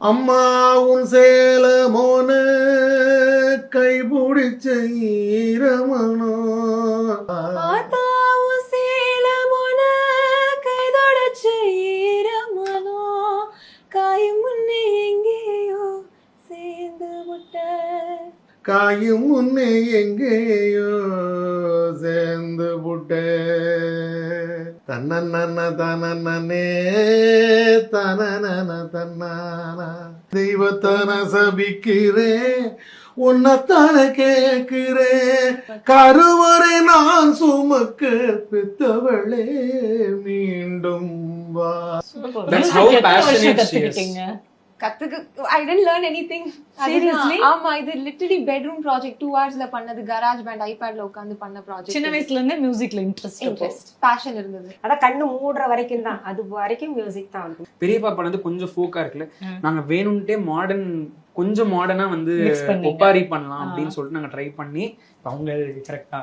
அம்மா உன் சேல மோன கைபிடிச்ச ஈரமனோ ஆத்தாவு சேலமோன கைதொடச்ச ஈரமனோ காயும் முன்னே எங்கேயோ சேர்ந்து விட்ட காயும் முன்னே எங்கேயோ சேர்ந்து புட்ட தன்னன்ன தனனே தனனன தன்னானா தெய்வத்தான சபிக்கிறேன் உன்னத்தான கேட்கிறேன் கருவறை நான் சுமக்க பெத்தவளே மீண்டும் வா. That's how passionate she is. கத்துக்கு I didn't learn anything. Seriously? ஆமா, இது லிட்டரலி பெட்ரூம் ப்ராஜெக்ட் 2 hours பண்ணது. கராஜ் பேண்ட் ஐபேட்ல உட்கார்ந்து பண்ண ப்ராஜெக்ட். சின்ன வயசுல இருந்தே மியூசிக்ல இன்ட்ரெஸ்ட் பேஷன் இருந்தது. அதான் கண்ணு மூடுற வரைக்கும் தான், அது வரைக்கும் மியூசிக் தான் வந்து. பெரியப்பா பண்ணது கொஞ்சம் ஃபோக்கா இருக்குல்ல, நாங்க வேணும்ட்டே மாடர்ன் கொஞ்சம் மாடர்னா வந்து Mix பண்ணீங்க. ஒப்பாரி பண்ணலாம் அப்படின்னு சொல்லிட்டு நாங்க ட்ரை பண்ணி அவங்க கரெக்டா